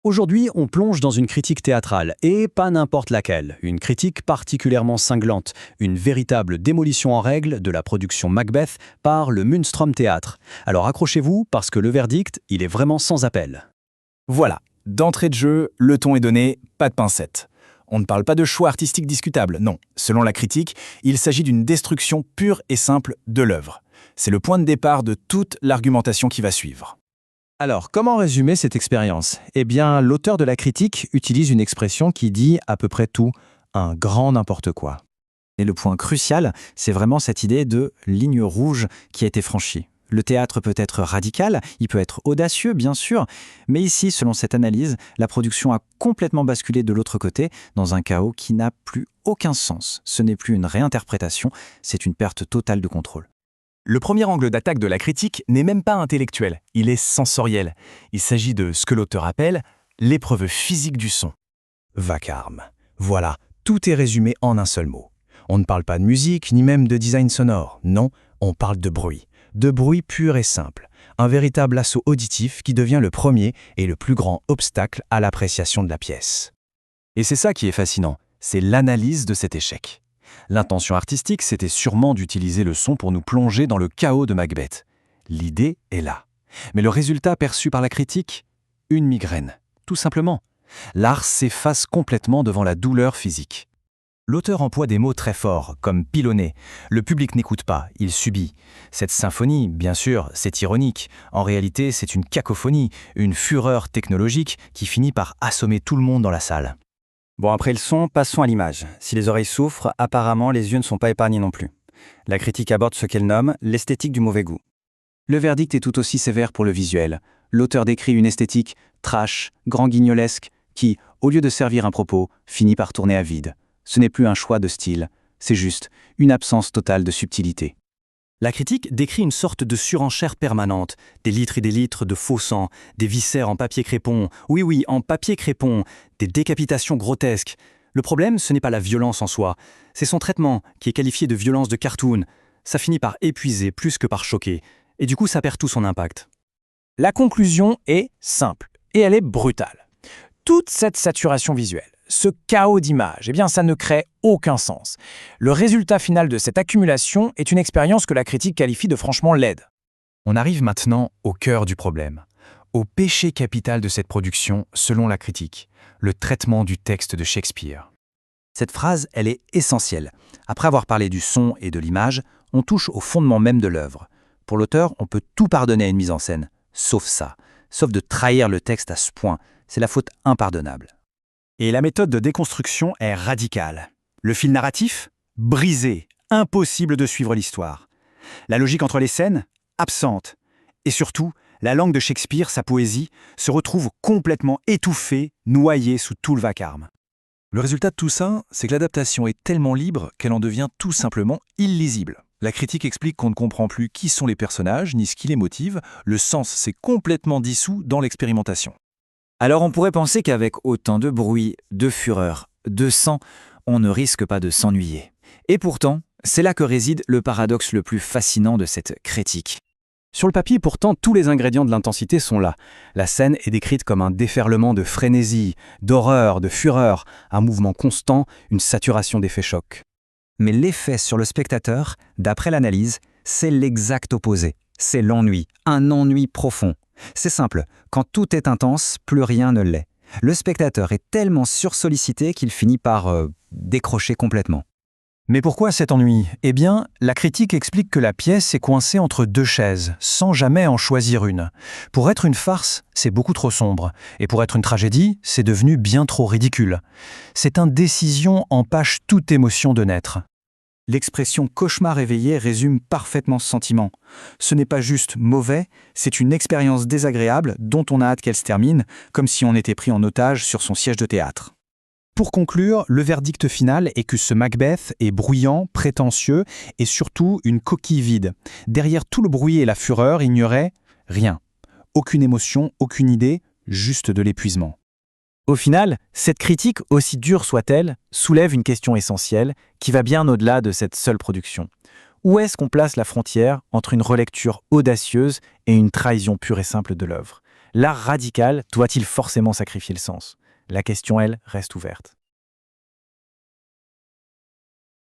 Aujourd'hui, on plonge dans une critique théâtrale, et pas n'importe laquelle, une critique particulièrement cinglante, une véritable démolition en règle de la production Macbeth par le Münstrom Théâtre. Alors accrochez-vous, parce que le verdict, il est vraiment sans appel. Voilà, d'entrée de jeu, le ton est donné, pas de pincettes. On ne parle pas de choix artistiques discutables, non. Selon la critique, il s'agit d'une destruction pure et simple de l'œuvre. C'est le point de départ de toute l'argumentation qui va suivre. Alors, comment résumer cette expérience? Eh bien, l'auteur de la critique utilise une expression qui dit à peu près tout, un grand n'importe quoi. Et le point crucial, c'est vraiment cette idée de ligne rouge qui a été franchie. Le théâtre peut être radical, il peut être audacieux, bien sûr, mais ici, selon cette analyse, la production a complètement basculé de l'autre côté, dans un chaos qui n'a plus aucun sens. Ce n'est plus une réinterprétation, c'est une perte totale de contrôle. Le premier angle d'attaque de la critique n'est même pas intellectuel, il est sensoriel. Il s'agit de ce que l'auteur appelle l'épreuve physique du son. Vacarme. Voilà, tout est résumé en un seul mot. On ne parle pas de musique, ni même de design sonore. Non, on parle de bruit. De bruit pur et simple. Un véritable assaut auditif qui devient le premier et le plus grand obstacle à l'appréciation de la pièce. Et c'est ça qui est fascinant, c'est l'analyse de cet échec. L'intention artistique, c'était sûrement d'utiliser le son pour nous plonger dans le chaos de Macbeth. L'idée est là. Mais le résultat perçu par la critique? Une migraine, tout simplement. L'art s'efface complètement devant la douleur physique. L'auteur emploie des mots très forts, comme pilonner. Le public n'écoute pas, il subit. Cette symphonie, bien sûr, c'est ironique. En réalité, c'est une cacophonie, une fureur technologique qui finit par assommer tout le monde dans la salle. Bon, après le son, passons à l'image. Si les oreilles souffrent, apparemment les yeux ne sont pas épargnés non plus. La critique aborde ce qu'elle nomme l'esthétique du mauvais goût. Le verdict est tout aussi sévère pour le visuel. L'auteur décrit une esthétique trash, grand guignolesque, qui, au lieu de servir un propos, finit par tourner à vide. Ce n'est plus un choix de style, c'est juste une absence totale de subtilité. La critique décrit une sorte de surenchère permanente, des litres et des litres de faux sang, des viscères en papier crépon, oui, en papier crépon, des décapitations grotesques. Le problème, ce n'est pas la violence en soi, c'est son traitement, qui est qualifié de violence de cartoon. Ça finit par épuiser plus que par choquer, et du coup ça perd tout son impact. La conclusion est simple, et elle est brutale. Toute cette saturation visuelle, ce chaos d'images, eh bien ça ne crée aucun sens. Le résultat final de cette accumulation est une expérience que la critique qualifie de franchement laide. On arrive maintenant au cœur du problème, au péché capital de cette production selon la critique, le traitement du texte de Shakespeare. Cette phrase, elle est essentielle. Après avoir parlé du son et de l'image, on touche au fondement même de l'œuvre. Pour l'auteur, on peut tout pardonner à une mise en scène, sauf ça, sauf de trahir le texte à ce point. C'est la faute impardonnable. Et la méthode de déconstruction est radicale. Le fil narratif? Brisé, impossible de suivre l'histoire. La logique entre les scènes? Absente. Et surtout, la langue de Shakespeare, sa poésie, se retrouve complètement étouffée, noyée sous tout le vacarme. Le résultat de tout ça, c'est que l'adaptation est tellement libre qu'elle en devient tout simplement illisible. La critique explique qu'on ne comprend plus qui sont les personnages, ni ce qui les motive, le sens s'est complètement dissous dans l'expérimentation. Alors on pourrait penser qu'avec autant de bruit, de fureur, de sang, on ne risque pas de s'ennuyer. Et pourtant, c'est là que réside le paradoxe le plus fascinant de cette critique. Sur le papier, pourtant, tous les ingrédients de l'intensité sont là. La scène est décrite comme un déferlement de frénésie, d'horreur, de fureur, un mouvement constant, une saturation d'effets chocs. Mais l'effet sur le spectateur, d'après l'analyse, c'est l'exact opposé. C'est l'ennui, un ennui profond. C'est simple, quand tout est intense, plus rien ne l'est. Le spectateur est tellement sursollicité qu'il finit par décrocher complètement. Mais pourquoi cet ennui? Eh bien, la critique explique que la pièce est coincée entre deux chaises, sans jamais en choisir une. Pour être une farce, c'est beaucoup trop sombre. Et pour être une tragédie, c'est devenu bien trop ridicule. Cette indécision empêche toute émotion de naître. L'expression « cauchemar éveillé » résume parfaitement ce sentiment. Ce n'est pas juste mauvais, c'est une expérience désagréable dont on a hâte qu'elle se termine, comme si on était pris en otage sur son siège de théâtre. Pour conclure, le verdict final est que ce Macbeth est bruyant, prétentieux et surtout une coquille vide. Derrière tout le bruit et la fureur, il n'y aurait rien. Aucune émotion, aucune idée, juste de l'épuisement. Au final, cette critique, aussi dure soit-elle, soulève une question essentielle qui va bien au-delà de cette seule production. Où est-ce qu'on place la frontière entre une relecture audacieuse et une trahison pure et simple de l'œuvre? L'art radical doit-il forcément sacrifier le sens? La question, elle, reste ouverte.